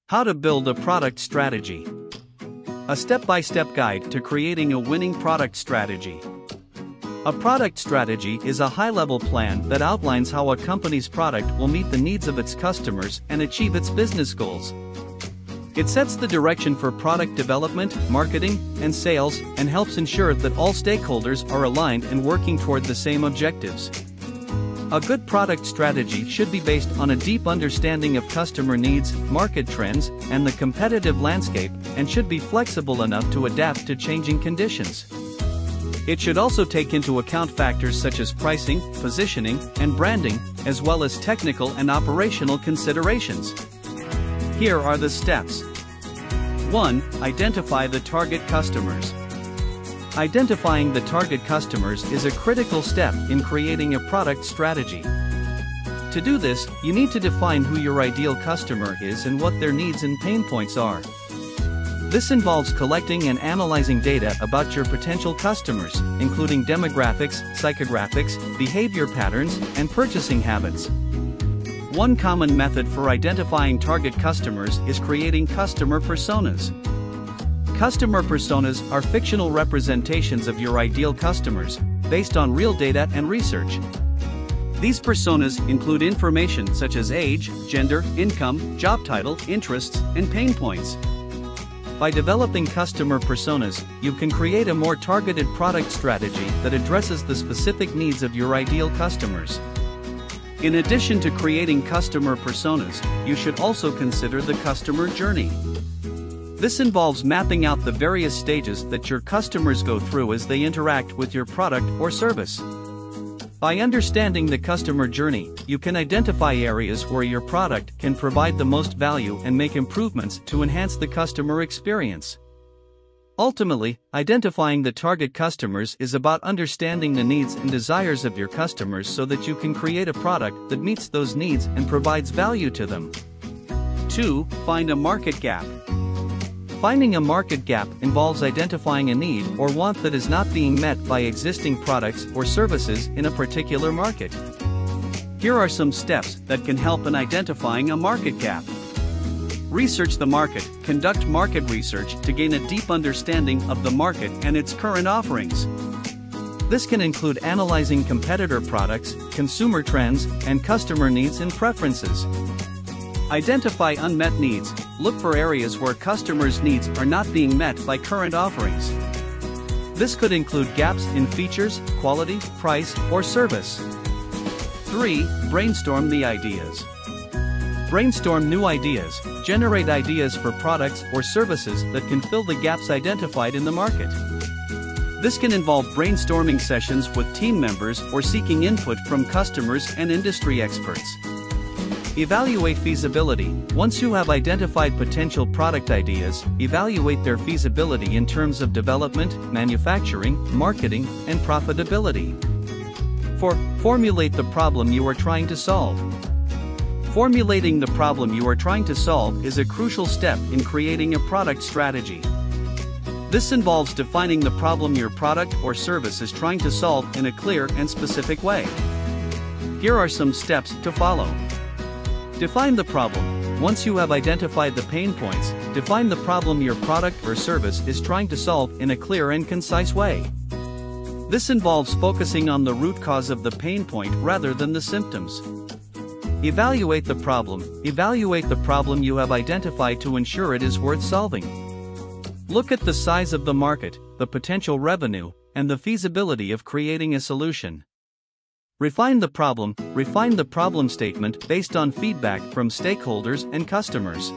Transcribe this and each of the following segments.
How to build a product strategy. A step-by-step guide to creating a winning product strategy. A product strategy is a high-level plan that outlines how a company's product will meet the needs of its customers and achieve its business goals. It sets the direction for product development, marketing, and sales, and helps ensure that all stakeholders are aligned and working toward the same objectives. A good product strategy should be based on a deep understanding of customer needs, market trends, and the competitive landscape, and should be flexible enough to adapt to changing conditions. It should also take into account factors such as pricing, positioning, and branding, as well as technical and operational considerations. Here are the steps. 1. Identify the target customers. Identifying the target customers is a critical step in creating a product strategy. To do this, you need to define who your ideal customer is and what their needs and pain points are. This involves collecting and analyzing data about your potential customers, including demographics, psychographics, behavior patterns, and purchasing habits. One common method for identifying target customers is creating customer personas. Customer personas are fictional representations of your ideal customers, based on real data and research. These personas include information such as age, gender, income, job title, interests, and pain points. By developing customer personas, you can create a more targeted product strategy that addresses the specific needs of your ideal customers. In addition to creating customer personas, you should also consider the customer journey. This involves mapping out the various stages that your customers go through as they interact with your product or service. By understanding the customer journey, you can identify areas where your product can provide the most value and make improvements to enhance the customer experience. Ultimately, identifying the target customers is about understanding the needs and desires of your customers so that you can create a product that meets those needs and provides value to them. 2. Find a market gap. Finding a market gap involves identifying a need or want that is not being met by existing products or services in a particular market. Here are some steps that can help in identifying a market gap. Research the market. Conduct market research to gain a deep understanding of the market and its current offerings. This can include analyzing competitor products, consumer trends, and customer needs and preferences. Identify unmet needs. Look for areas where customers' needs are not being met by current offerings. This could include gaps in features, quality, price, or service. 3. Brainstorm the ideas. Brainstorm new ideas. Generate ideas for products or services that can fill the gaps identified in the market. This can involve brainstorming sessions with team members or seeking input from customers and industry experts. Evaluate feasibility. Once you have identified potential product ideas, evaluate their feasibility in terms of development, manufacturing, marketing, and profitability. 4. Formulate the problem you are trying to solve. Formulating the problem you are trying to solve is a crucial step in creating a product strategy. This involves defining the problem your product or service is trying to solve in a clear and specific way. Here are some steps to follow. Define the problem. Once you have identified the pain points, define the problem your product or service is trying to solve in a clear and concise way. This involves focusing on the root cause of the pain point rather than the symptoms. Evaluate the problem. Evaluate the problem you have identified to ensure it is worth solving. Look at the size of the market, the potential revenue, and the feasibility of creating a solution. Refine the problem statement based on feedback from stakeholders and customers.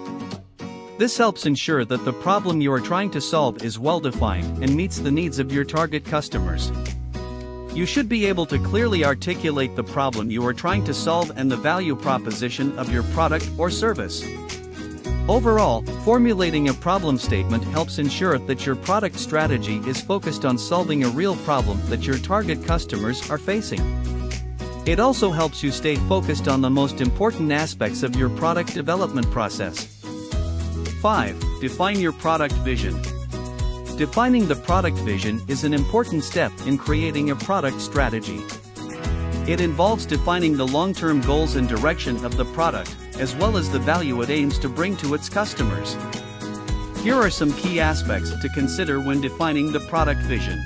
This helps ensure that the problem you are trying to solve is well defined and meets the needs of your target customers. You should be able to clearly articulate the problem you are trying to solve and the value proposition of your product or service. Overall, formulating a problem statement helps ensure that your product strategy is focused on solving a real problem that your target customers are facing. It also helps you stay focused on the most important aspects of your product development process. 5. Define your product vision. Defining the product vision is an important step in creating a product strategy. It involves defining the long-term goals and direction of the product, as well as the value it aims to bring to its customers. Here are some key aspects to consider when defining the product vision.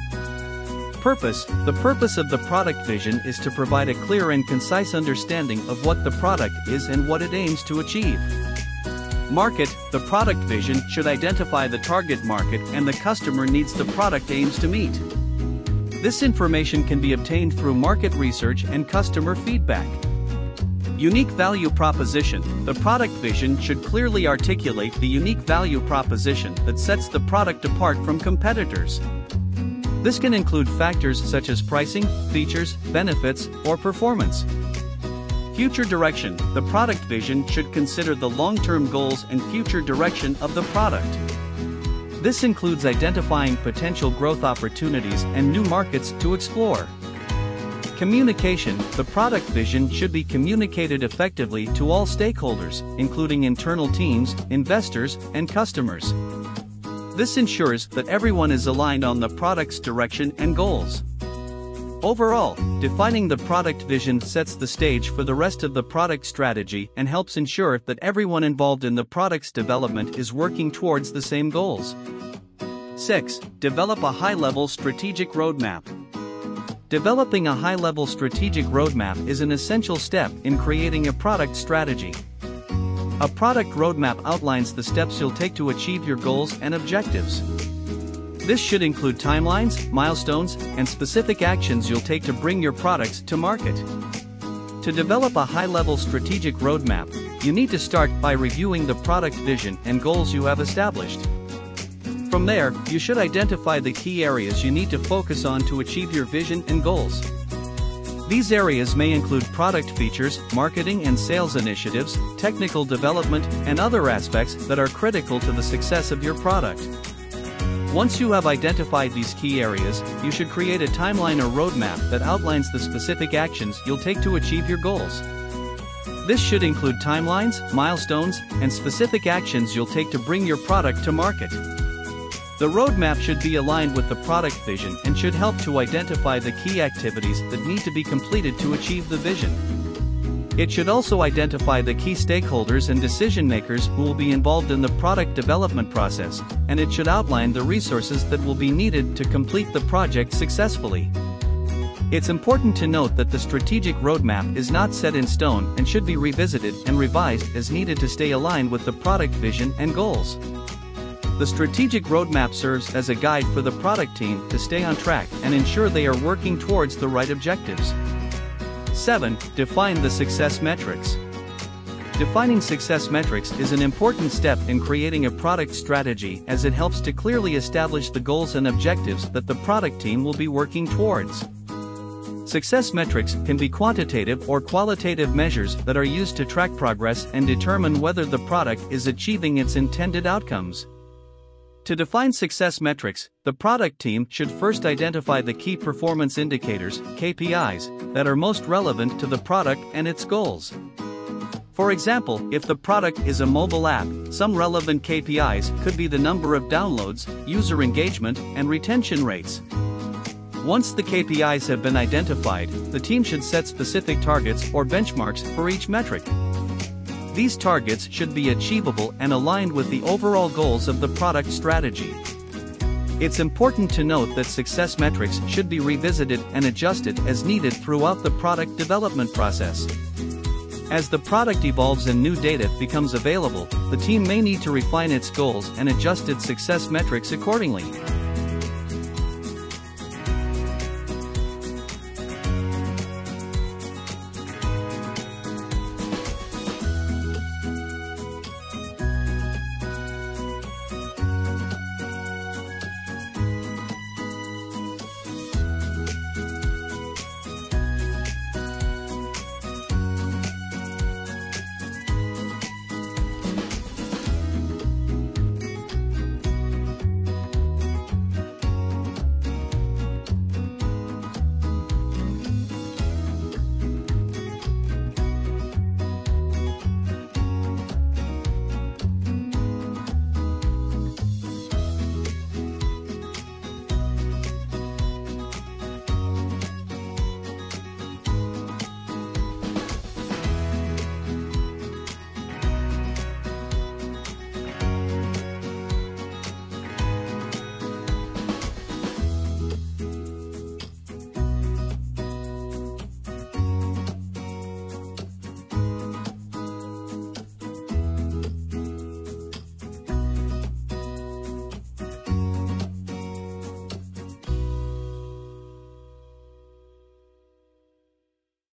Purpose. The purpose of the product vision is to provide a clear and concise understanding of what the product is and what it aims to achieve. Market. The product vision should identify the target market and the customer needs the product aims to meet. This information can be obtained through market research and customer feedback. Unique value proposition. The product vision should clearly articulate the unique value proposition that sets the product apart from competitors. This can include factors such as pricing, features, benefits, or performance. Future direction. The product vision should consider the long-term goals and future direction of the product. This includes identifying potential growth opportunities and new markets to explore. Communication. The product vision should be communicated effectively to all stakeholders, including internal teams, investors, and customers. This ensures that everyone is aligned on the product's direction and goals. Overall, defining the product vision sets the stage for the rest of the product strategy and helps ensure that everyone involved in the product's development is working towards the same goals. 6. Develop a high-level strategic roadmap. Developing a high-level strategic roadmap is an essential step in creating a product strategy. A product roadmap outlines the steps you'll take to achieve your goals and objectives. This should include timelines, milestones, and specific actions you'll take to bring your products to market. To develop a high-level strategic roadmap, you need to start by reviewing the product vision and goals you have established. From there, you should identify the key areas you need to focus on to achieve your vision and goals. These areas may include product features, marketing and sales initiatives, technical development, and other aspects that are critical to the success of your product. Once you have identified these key areas, you should create a timeline or roadmap that outlines the specific actions you'll take to achieve your goals. This should include timelines, milestones, and specific actions you'll take to bring your product to market. The roadmap should be aligned with the product vision and should help to identify the key activities that need to be completed to achieve the vision. It should also identify the key stakeholders and decision makers who will be involved in the product development process, and it should outline the resources that will be needed to complete the project successfully. It's important to note that the strategic roadmap is not set in stone and should be revisited and revised as needed to stay aligned with the product vision and goals. The strategic roadmap serves as a guide for the product team to stay on track and ensure they are working towards the right objectives. 7. Define the success metrics. Defining success metrics is an important step in creating a product strategy as it helps to clearly establish the goals and objectives that the product team will be working towards. Success metrics can be quantitative or qualitative measures that are used to track progress and determine whether the product is achieving its intended outcomes. To define success metrics, the product team should first identify the key performance indicators, KPIs, that are most relevant to the product and its goals. For example, if the product is a mobile app, some relevant KPIs could be the number of downloads, user engagement, and retention rates. Once the KPIs have been identified, the team should set specific targets or benchmarks for each metric. These targets should be achievable and aligned with the overall goals of the product strategy. It's important to note that success metrics should be revisited and adjusted as needed throughout the product development process. As the product evolves and new data becomes available, the team may need to refine its goals and adjust its success metrics accordingly.